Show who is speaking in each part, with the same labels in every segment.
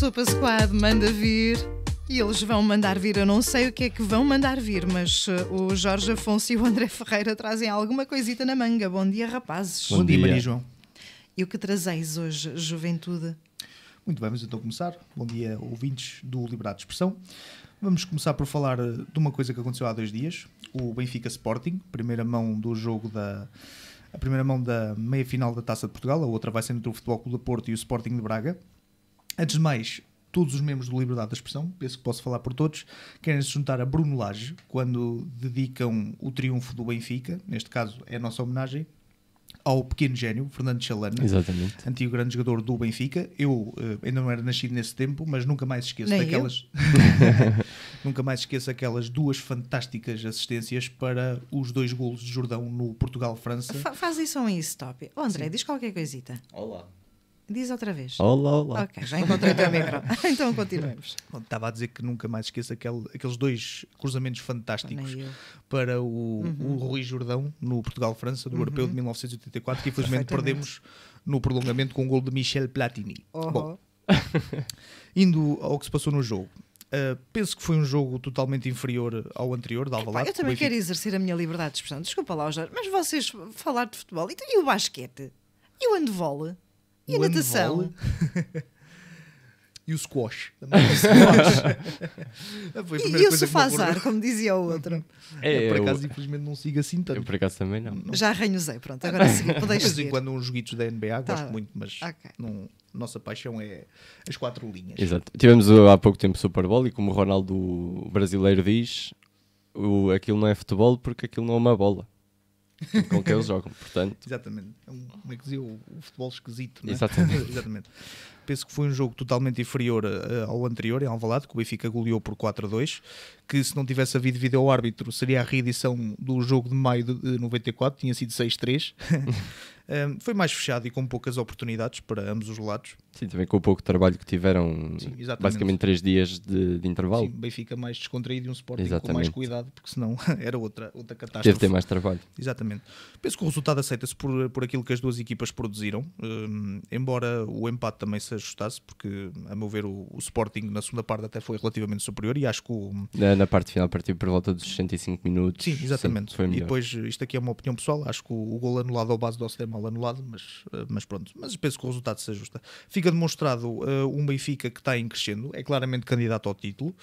Speaker 1: Super Squad manda vir. E eles vão mandar vir, eu não sei o que é que vão mandar vir, mas o Jorge Afonso e o André Ferreira trazem alguma coisita na manga. Bom dia, rapazes.
Speaker 2: Bom dia, Maria João.
Speaker 1: E o que trazeis hoje, juventude?
Speaker 2: Muito bem, vamos então começar. Bom dia, ouvintes do Liberdade de Expressão. Vamos começar por falar de uma coisa que aconteceu há 2 dias. O Benfica Sporting, primeira mão do jogo a primeira mão da meia-final da Taça de Portugal. A outra vai ser entre o Futebol Clube do Porto e o Sporting de Braga. Antes de mais, todos os membros do Liberdade de Expressão, penso que posso falar por todos, querem se juntar a Bruno Lage quando dedicam o triunfo do Benfica, neste caso é a nossa homenagem, ao pequeno gênio, Fernando Chalana,
Speaker 3: exatamente,
Speaker 2: antigo grande jogador do Benfica. Eu ainda não era nascido nesse tempo, mas nunca mais esqueço
Speaker 1: Nem
Speaker 2: daquelas nunca mais esqueço aquelas 2 fantásticas assistências para os 2 golos de Jordão no Portugal-França.
Speaker 1: Faz isso um stop. Oh, André,
Speaker 2: Sim.
Speaker 1: diz qualquer coisita.
Speaker 3: olá.
Speaker 1: Diz outra vez.
Speaker 3: Olá, olá.
Speaker 1: Ok, já encontrei o teu micro. Então continuemos.
Speaker 2: Estava a dizer que nunca mais esqueço aqueles 2 cruzamentos fantásticos para o Rui Jordão no Portugal-França, do Europeu de 1984, que infelizmente perdemos no prolongamento com o gol de Michel Platini. Bom, indo ao que se passou no jogo. Penso que foi um jogo totalmente inferior ao anterior, de Alvalade.
Speaker 1: Eu também quero exercer a minha liberdade de expressão. Desculpa lá, Jorge, mas vocês falar de futebol e o basquete? E o handball? E a natação?
Speaker 2: E o squash.
Speaker 1: E o sofazar, como dizia o outro.
Speaker 2: Por acaso, infelizmente, não sigo assim tanto.
Speaker 3: Eu, por acaso, também não.
Speaker 1: Já arranhosei, pronto. Agora sim, podes
Speaker 2: de vez
Speaker 1: seguir.
Speaker 2: em quando uns joguitos da NBA,
Speaker 1: Tá.
Speaker 2: gosto muito, mas não, nossa paixão é as 4 linhas.
Speaker 3: Exato. Tivemos há pouco tempo o Super Bowl e como o Ronaldo brasileiro diz, aquilo não é futebol porque aquilo não é uma bola com que eles jogam, portanto...
Speaker 2: Exatamente. Como é que dizia? O futebol esquisito, não é?
Speaker 3: Exatamente.
Speaker 2: Exatamente. Penso que foi um jogo totalmente inferior ao anterior, em Alvalade, que o Benfica goleou por 4-2, que se não tivesse havido vídeo-árbitro seria a reedição do jogo de maio de 94, tinha sido 6-3. Foi mais fechado e com poucas oportunidades para ambos os lados.
Speaker 3: Sim, também com o pouco trabalho que tiveram,
Speaker 2: Sim,
Speaker 3: basicamente 3 dias de intervalo.
Speaker 2: Sim, Benfica mais descontraído e um Sporting
Speaker 3: Exatamente.
Speaker 2: com mais cuidado, porque senão era outra catástrofe.
Speaker 3: Deve ter mais trabalho.
Speaker 2: Exatamente. Penso que o resultado aceita-se por aquilo que as 2 equipas produziram, embora o empate também se ajustasse, porque, a meu ver, o Sporting na segunda parte até foi relativamente superior e acho que
Speaker 3: Na parte final partiu por volta dos 65 minutos.
Speaker 2: Sim, exatamente.
Speaker 3: Sim, foi melhor.
Speaker 2: E depois, isto aqui é uma opinião pessoal, acho que o gol anulado ao base do Ocedem mal anulado, mas pronto. Mas penso que o resultado se ajusta. Fica demonstrado um Benfica que está em crescendo, é claramente candidato ao título.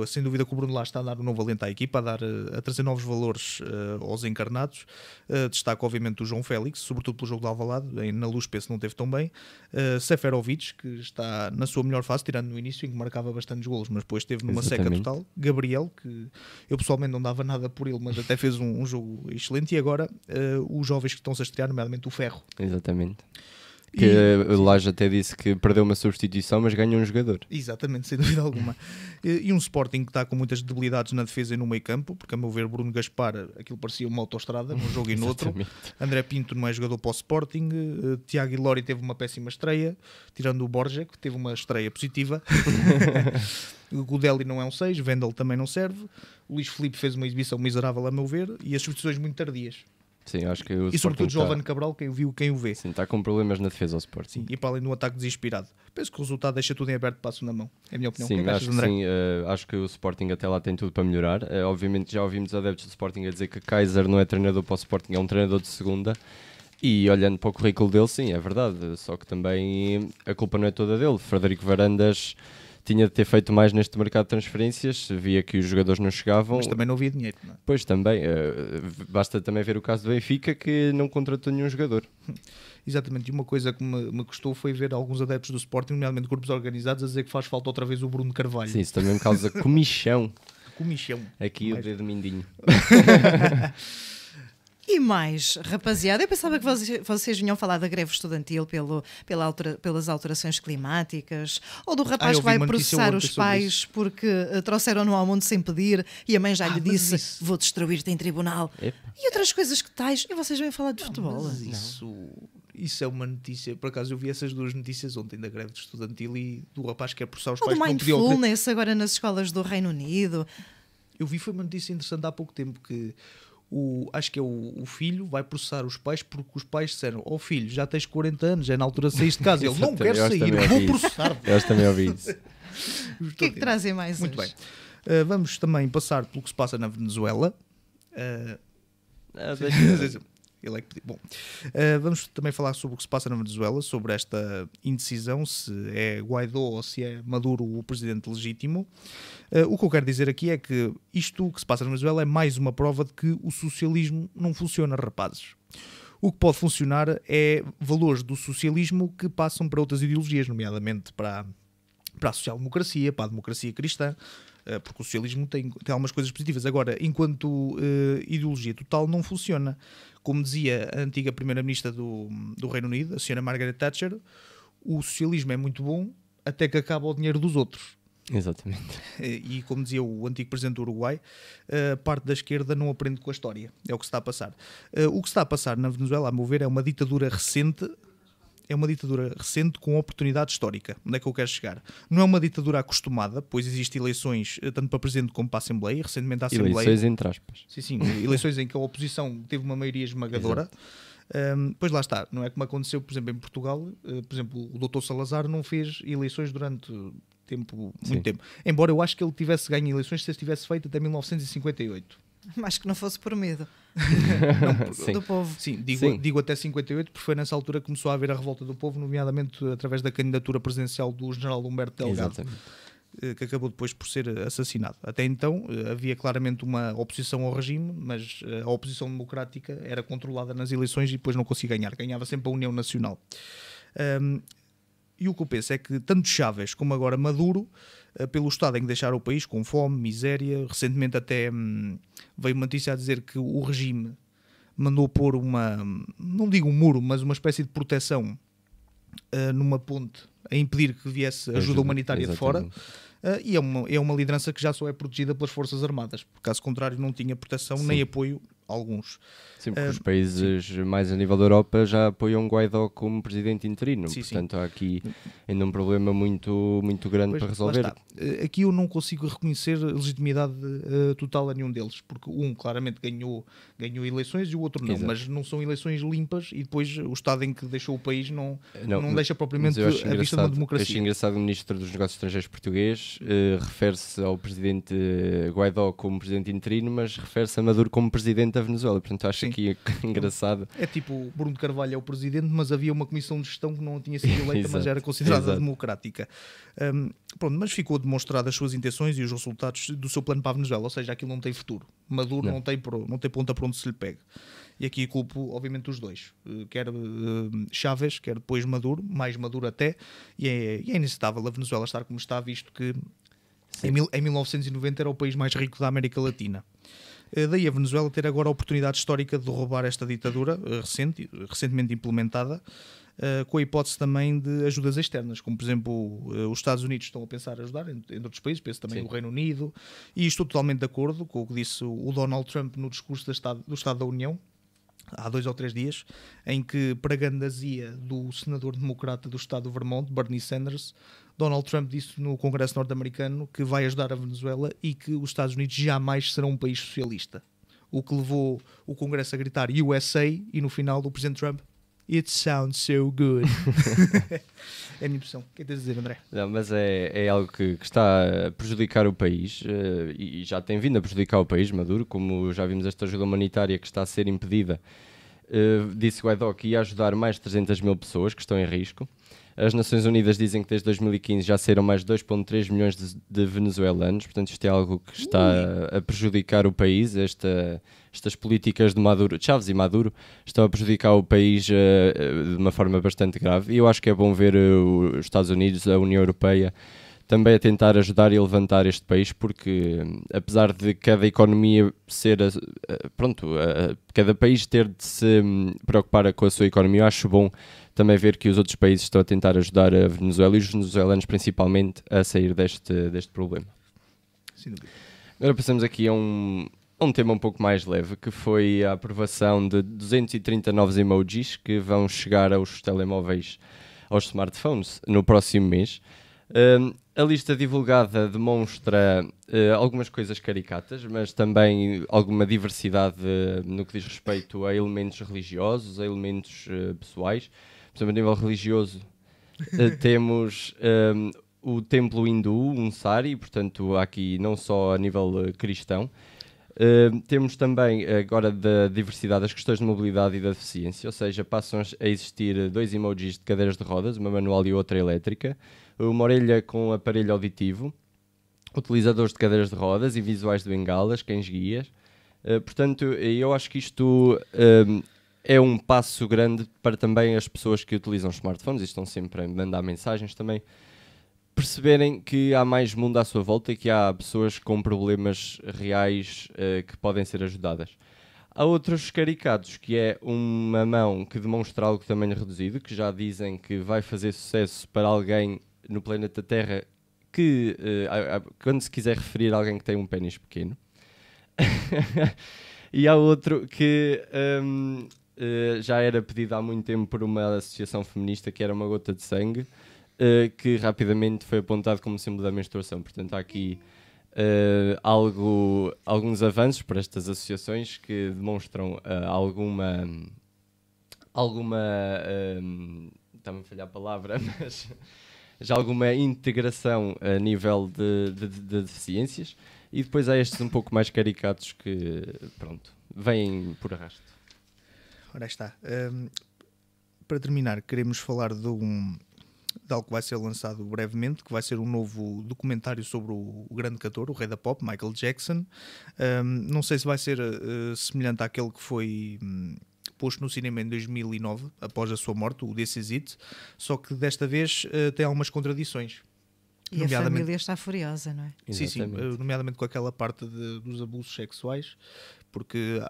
Speaker 2: Sem dúvida que o Bruno lá está a dar um novo alento à equipa, a trazer novos valores aos encarnados. Destaco obviamente o João Félix, sobretudo pelo jogo de Alvalade. Na Luz penso que não teve tão bem. Seferovic, que está na sua melhor fase, tirando no início em que marcava bastantes golos, mas depois esteve numa seca total. Gabriel, que eu pessoalmente não dava nada por ele, mas até fez um jogo excelente. E agora os jovens que estão-se a estrear, nomeadamente o Ferro.
Speaker 3: Exatamente. Que o Lage até disse que perdeu uma substituição, mas ganhou um jogador.
Speaker 2: Exatamente, sem dúvida alguma. E um Sporting que está com muitas debilidades na defesa e no meio campo, porque a meu ver Bruno Gaspar, aquilo parecia uma autoestrada num jogo e no outro. André Pinto não é jogador para o Sporting. Tiago Ilori teve uma péssima estreia, tirando o Borja, que teve uma estreia positiva. O Godelli não é um 6, Vendel também não serve. O Luís Filipe fez uma exibição miserável a meu ver e as substituições muito tardias.
Speaker 3: Sim, acho que o
Speaker 2: E sobretudo
Speaker 3: Sporting
Speaker 2: Giovane Cabral, quem o viu, quem o vê.
Speaker 3: Sim, está com problemas na defesa ao Sporting.
Speaker 2: Sim, e para além do ataque desinspirado. Penso que o resultado deixa tudo em aberto para a segunda mão. É a minha opinião.
Speaker 3: Sim,
Speaker 2: que
Speaker 3: acho que
Speaker 2: André?
Speaker 3: sim. Acho que o Sporting até lá tem tudo para melhorar. Obviamente já ouvimos adeptos do Sporting a dizer que Kaiser não é treinador para o Sporting, é um treinador de segunda. E olhando para o currículo dele, sim, é verdade. Só que também a culpa não é toda dele. Frederico Varandas tinha de ter feito mais neste mercado de transferências, via que os jogadores não chegavam.
Speaker 2: Mas também não havia dinheiro, não é?
Speaker 3: Pois também, basta também ver o caso do Benfica, que não contratou nenhum jogador.
Speaker 2: Exatamente, e uma coisa que me custou foi ver alguns adeptos do Sporting, nomeadamente grupos organizados, a dizer que faz falta outra vez o Bruno Carvalho.
Speaker 3: Sim, isso também me causa comichão.
Speaker 2: Comichão.
Speaker 3: Aqui o dedo mindinho.
Speaker 1: E mais, rapaziada, eu pensava que vocês vinham falar da greve estudantil pelas alterações climáticas, ou do rapaz que vai processar os pais porque trouxeram-no ao mundo sem pedir e a mãe já lhe disse vou destruir-te em tribunal.
Speaker 3: Epa.
Speaker 1: E outras coisas que tais, e vocês vêm falar de futebol.
Speaker 2: Mas isso é uma notícia. Por acaso eu vi essas 2 notícias ontem da greve estudantil e do rapaz que quer processar os
Speaker 1: Ou
Speaker 2: pais
Speaker 1: do
Speaker 2: que não podiam.
Speaker 1: mindfulness agora nas escolas do Reino Unido.
Speaker 2: Eu vi, foi uma notícia interessante há pouco tempo, que acho que é o filho vai processar os pais porque os pais disseram: filho, já tens 40 anos, é na altura de sair de casa. Ele não quer sair, vou processar.
Speaker 3: Eu também ouvi isso.
Speaker 1: O que é que trazem mais
Speaker 2: Muito
Speaker 1: hoje?
Speaker 2: Bem. Vamos também passar pelo que se passa na Venezuela. Ele é que pediu. Bom, vamos também falar sobre o que se passa na Venezuela, sobre esta indecisão, se é Guaidó ou se é Maduro o presidente legítimo. O que eu quero dizer aqui é que isto que se passa na Venezuela é mais uma prova de que o socialismo não funciona, rapazes. O que pode funcionar é valores do socialismo que passam para outras ideologias, nomeadamente para a social-democracia, para a democracia cristã, porque o socialismo tem algumas coisas positivas. Agora, enquanto ideologia total, não funciona. Como dizia a antiga primeira-ministra do Reino Unido, a senhora Margaret Thatcher, o socialismo é muito bom até que acaba o dinheiro dos outros.
Speaker 3: Exatamente.
Speaker 2: E como dizia o antigo presidente do Uruguai, a parte da esquerda não aprende com a história. É o que se está a passar. O que se está a passar na Venezuela, a meu ver, é uma ditadura recente. É uma ditadura recente com oportunidade histórica. Onde é que eu quero chegar? Não é uma ditadura acostumada, pois existem eleições tanto para presidente como para a Assembleia. Recentemente a Assembleia...
Speaker 3: Eleições entre aspas.
Speaker 2: Sim, eleições em que a oposição teve uma maioria esmagadora. Pois lá está, não é como aconteceu, por exemplo, em Portugal. Por exemplo, o Dr. Salazar não fez eleições durante muito tempo. Embora eu acho que ele tivesse ganho eleições se as tivesse feito até 1958.
Speaker 1: Mas que não fosse por medo
Speaker 2: do
Speaker 1: povo.
Speaker 2: Sim, digo até 58, porque foi nessa altura que começou a haver a revolta do povo, nomeadamente através da candidatura presidencial do general Humberto Delgado, que acabou depois por ser assassinado. Até então havia claramente uma oposição ao regime, mas a oposição democrática era controlada nas eleições e depois não conseguia ganhar. Ganhava sempre a União Nacional. E o que eu penso é que tanto Chávez como agora Maduro, pelo estado em que deixaram o país, com fome, miséria, recentemente até veio uma notícia a dizer que o regime mandou pôr não digo um muro, mas uma espécie de proteção numa ponte a impedir que viesse ajuda humanitária de fora. E é uma liderança que já só é protegida pelas Forças Armadas, porque caso contrário não tinha proteção nem apoio a alguns.
Speaker 3: Sim, porque os países mais a nível da Europa já apoiam Guaidó como presidente interino, portanto há aqui ainda um problema muito, muito grande para resolver.
Speaker 2: Aqui eu não consigo reconhecer legitimidade total a nenhum deles, porque um claramente ganhou eleições e o outro não. Exato. Mas não são eleições limpas e depois o estado em que deixou o país não deixa propriamente a vista de uma democracia.
Speaker 3: Acho engraçado o Ministro dos Negócios Estrangeiros português refere-se ao presidente Guaidó como presidente interino, mas refere-se a Maduro como presidente da Venezuela, portanto acho aqui engraçado.
Speaker 2: É tipo, Bruno de Carvalho é o presidente, mas havia uma comissão de gestão que não tinha sido eleita, mas era considerada democrática. Pronto, mas ficou demonstrado as suas intenções e os resultados do seu plano para a Venezuela, ou seja, aquilo não tem futuro. Maduro não tem ponta para onde se lhe pegue. E aqui culpo, obviamente, os dois. Quer Chávez, quer depois Maduro, mais Maduro até, e é inaceitável a Venezuela estar como está, visto que em 1990 era o país mais rico da América Latina. Daí a Venezuela ter agora a oportunidade histórica de derrubar esta ditadura recentemente implementada, com a hipótese também de ajudas externas, como por exemplo os Estados Unidos estão a pensar ajudar, entre outros países, penso também no Reino Unido, e estou totalmente de acordo com o que disse o Donald Trump no discurso do Estado da União, há 2 ou 3 dias, em que, para a grandazia do senador democrata do estado do Vermont, Bernie Sanders, Donald Trump disse no Congresso norte-americano que vai ajudar a Venezuela e que os Estados Unidos jamais serão um país socialista. O que levou o Congresso a gritar USA e no final o Presidente Trump: "It sounds so good." É a minha impressão. O que é que tens a dizer, André?
Speaker 3: Não, mas é algo que está a prejudicar o país e já tem vindo a prejudicar o país, Maduro, como já vimos esta ajuda humanitária que está a ser impedida. Disse Guaidó que ia ajudar mais de 300 mil pessoas que estão em risco. As Nações Unidas dizem que desde 2015 já saíram mais de 2,3 milhões de venezuelanos, portanto isto é algo que está a prejudicar o país. Estas políticas de Chávez e Maduro estão a prejudicar o país de uma forma bastante grave, e eu acho que é bom ver os Estados Unidos, a União Europeia, também a tentar ajudar e levantar este país, porque apesar de cada economia ser... cada país ter de se preocupar com a sua economia, eu acho bom também ver que os outros países estão a tentar ajudar a Venezuela e os venezuelanos principalmente a sair deste problema.
Speaker 2: Sim.
Speaker 3: Agora passamos aqui a um tema um pouco mais leve, que foi a aprovação de 230 novos emojis que vão chegar aos telemóveis, aos smartphones, no próximo mês. A lista divulgada demonstra algumas coisas caricatas, mas também alguma diversidade no que diz respeito a elementos religiosos, a elementos pessoais. Por exemplo, a nível religioso, temos o templo hindu, um sari, portanto, aqui não só a nível cristão. Temos também, agora, da diversidade, as questões de mobilidade e da deficiência, ou seja, passam a existir 2 emojis de cadeiras de rodas, uma manual e outra elétrica, uma orelha com aparelho auditivo, utilizadores de cadeiras de rodas e visuais de bengalas, cães-guias. Portanto, eu acho que isto é um passo grande para também as pessoas que utilizam smartphones e estão sempre a mandar mensagens também, perceberem que há mais mundo à sua volta e que há pessoas com problemas reais que podem ser ajudadas. Há outros caricatos, que é uma mão que demonstra algo de tamanho reduzido, que já dizem que vai fazer sucesso para alguém no planeta Terra que, quando se quiser referir a alguém que tem um pênis pequeno. E há outro que já era pedido há muito tempo por uma associação feminista, que era uma gota de sangue, que rapidamente foi apontado como símbolo da menstruação. Portanto, há aqui alguns avanços para estas associações que demonstram alguma está-me a falhar a palavra, mas já alguma integração a nível de deficiências. E depois há estes um pouco mais caricatos que, pronto, vêm por arrasto.
Speaker 2: Ora está. Para terminar, queremos falar de algo que vai ser lançado brevemente, que vai ser um novo documentário sobre o grande cantor, o rei da pop, Michael Jackson. Não sei se vai ser semelhante àquele que foi posto no cinema em 2009, após a sua morte, o This Is It, só que desta vez tem algumas contradições.
Speaker 1: E a família está furiosa, não é?
Speaker 2: Sim, nomeadamente com aquela parte dos abusos sexuais, porque,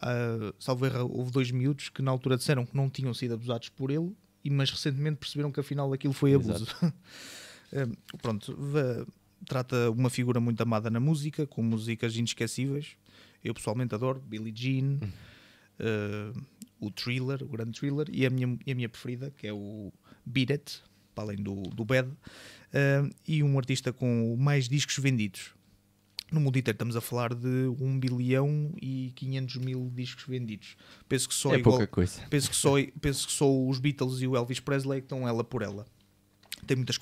Speaker 2: salvo erro, houve 2 miúdos que na altura disseram que não tinham sido abusados por ele, mas recentemente perceberam que afinal aquilo foi abuso. Pronto, trata uma figura muito amada na música, com músicas inesquecíveis. Eu pessoalmente adoro Billie Jean, o Thriller, o grande Thriller, e a minha preferida, que é o Beat It, para além do Bad, e um artista com mais discos vendidos. No mundo inteiro estamos a falar de 1.500.000 discos vendidos. Penso que só
Speaker 3: pouca coisa.
Speaker 2: Penso que só os Beatles e o Elvis Presley estão ela por ela. Tem muitas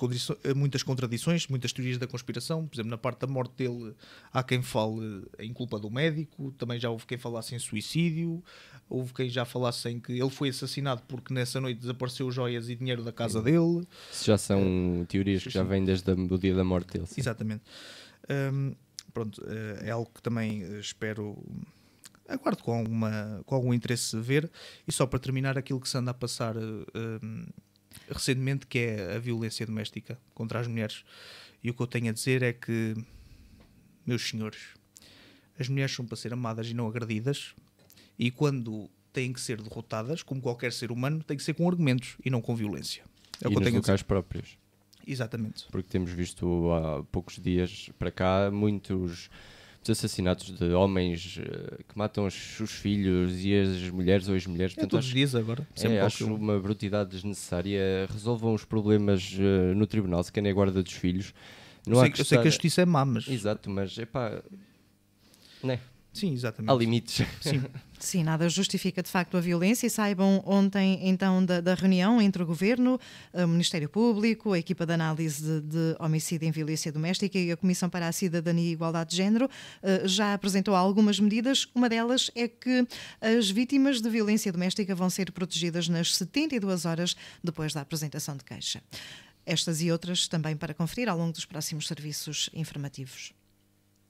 Speaker 2: contradições, muitas teorias da conspiração. Por exemplo, na parte da morte dele há quem fale em culpa do médico, também já houve quem falasse em suicídio, houve quem já falasse em que ele foi assassinado porque nessa noite desapareceu joias e dinheiro da casa dele.
Speaker 3: Isso já são teorias que já vêm desde o dia da morte dele. Sim.
Speaker 2: Exatamente. Pronto, é algo que também aguardo com algum interesse ver. E só para terminar, aquilo que se anda a passar recentemente, que é a violência doméstica contra as mulheres. E o que eu tenho a dizer é que, meus senhores, as mulheres são para ser amadas e não agredidas, e quando têm que ser derrotadas, como qualquer ser humano, tem que ser com argumentos e não com violência.
Speaker 3: É o que eu tenho a dizer. Locais próprios.
Speaker 2: Exatamente.
Speaker 3: Porque temos visto há poucos dias para cá muitos assassinatos de homens que matam os filhos e as mulheres ou as mulheres.
Speaker 2: Portanto, todos os dias agora.
Speaker 3: Acho uma brutalidade desnecessária. Resolvam os problemas no tribunal, se querem a guarda dos filhos.
Speaker 2: Eu sei que a justiça é má, mas...
Speaker 3: Exato, mas né?
Speaker 2: Sim, exatamente.
Speaker 3: Há limites.
Speaker 1: Sim, nada justifica de facto a violência. E saibam ontem então da reunião entre o Governo, o Ministério Público, a equipa de análise de homicídio em violência doméstica e a Comissão para a Cidadania e Igualdade de Género já apresentou algumas medidas. Uma delas é que as vítimas de violência doméstica vão ser protegidas nas 72 horas depois da apresentação de queixa. Estas e outras também para conferir ao longo dos próximos serviços informativos.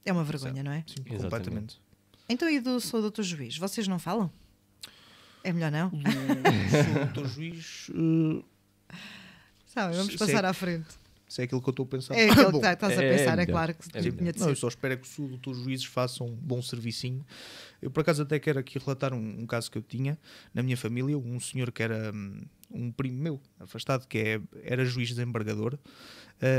Speaker 1: É uma vergonha, não é?
Speaker 2: Sim, completamente.
Speaker 1: Então, e do Sou Doutor Juiz? Vocês não falam? É melhor não?
Speaker 2: Do Doutor Juiz...
Speaker 1: Sabe, vamos passar à frente.
Speaker 2: Se é aquilo que eu estou a pensar.
Speaker 1: É aquilo que estás a pensar, é claro que tinha de ser.
Speaker 2: Não, eu só espero que os Doutor Juízes façam um bom servicinho. Eu, por acaso, até quero aqui relatar um caso que eu tinha na minha família. Um senhor que era um primo meu, afastado, que era juiz desembargador,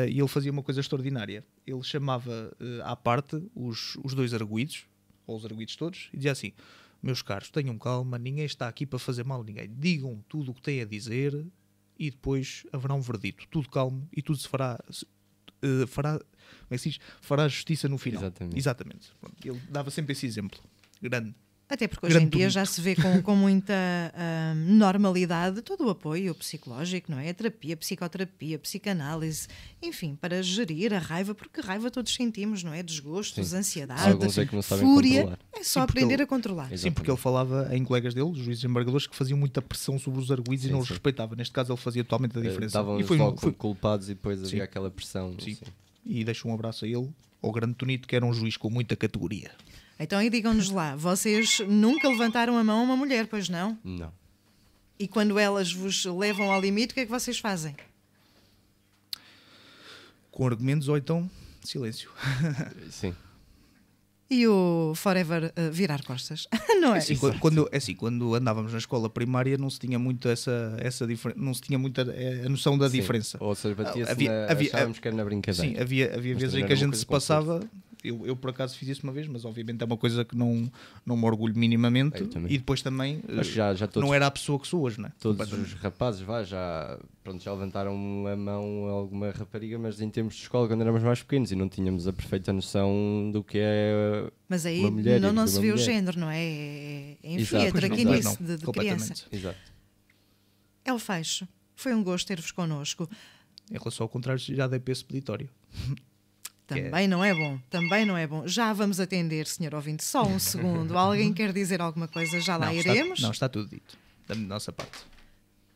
Speaker 2: e ele fazia uma coisa extraordinária. Ele chamava à parte os 2 arguidos, ou os arguidos todos, e dizia assim: meus caros, tenham calma, ninguém está aqui para fazer mal a ninguém. Digam tudo o que têm a dizer e depois haverá um verdito. Tudo calmo e tudo se fará fará justiça no final.
Speaker 3: Exatamente.
Speaker 2: Pronto, ele dava sempre esse exemplo. Grande.
Speaker 1: Até porque hoje em dia já se vê com muita normalidade todo o apoio psicológico, não é? A terapia, psicoterapia, psicanálise, enfim, para gerir a raiva, porque raiva todos sentimos, não é? Desgostos, ansiedade, fúria, é só aprender a controlar.
Speaker 2: Sim, porque ele falava em colegas dele, juízes embargadores, que faziam muita pressão sobre os arguidos e não os respeitava. Neste caso ele fazia totalmente a diferença.
Speaker 3: Davam-nos logo culpados e depois havia aquela pressão.
Speaker 2: Sim. E deixo um abraço a ele, ao grande Tonito, que era um juiz com muita categoria.
Speaker 1: Então, e digam-nos lá, vocês nunca levantaram a mão a uma mulher, pois não?
Speaker 3: Não.
Speaker 1: E quando elas vos levam ao limite, o que é que vocês fazem?
Speaker 2: Com argumentos ou então silêncio.
Speaker 3: Sim.
Speaker 2: E
Speaker 1: o forever virar costas, não é?
Speaker 2: Quando andávamos na escola primária não se tinha muito não se tinha muita a noção da diferença.
Speaker 3: Ou seja, batia-se achávamos que era na brincadeira.
Speaker 2: Sim, havia vezes em que a gente se passava. Eu por acaso fiz isso uma vez, mas obviamente é uma coisa que não me orgulho minimamente. E depois também
Speaker 3: já todos,
Speaker 2: não era a pessoa que sou hoje, não é?
Speaker 3: Todos os rapazes já levantaram a mão a alguma rapariga, mas em termos de escola, quando éramos mais pequenos e não tínhamos a perfeita noção do que é
Speaker 1: mas aí
Speaker 3: uma mulher.
Speaker 1: Não se vê o género, não é? Enfim, é traquinice de criança.
Speaker 3: Exato.
Speaker 1: El Feixo, foi um gosto ter-vos connosco.
Speaker 2: Em relação ao contrário, já dei para esse peditório.
Speaker 1: Também não é bom. Já vamos atender, senhor ouvinte, só um segundo. Alguém quer dizer alguma coisa? Já lá iremos?
Speaker 2: Está tudo dito, da nossa parte.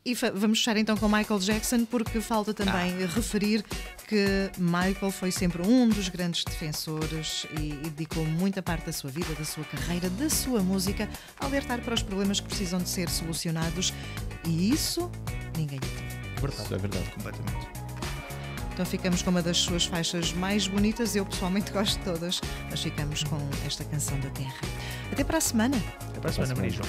Speaker 1: E vamos fechar então com Michael Jackson, porque falta também referir que Michael foi sempre um dos grandes defensores e dedicou muita parte da sua vida, da sua carreira, da sua música, a alertar para os problemas que precisam de ser solucionados, e isso ninguém lhe tira.
Speaker 2: Verdade, é verdade, completamente.
Speaker 1: Então ficamos com uma das suas faixas mais bonitas. Eu pessoalmente gosto de todas, mas ficamos com esta canção da Terra. Até para a semana.
Speaker 2: Até para a semana, Maria João.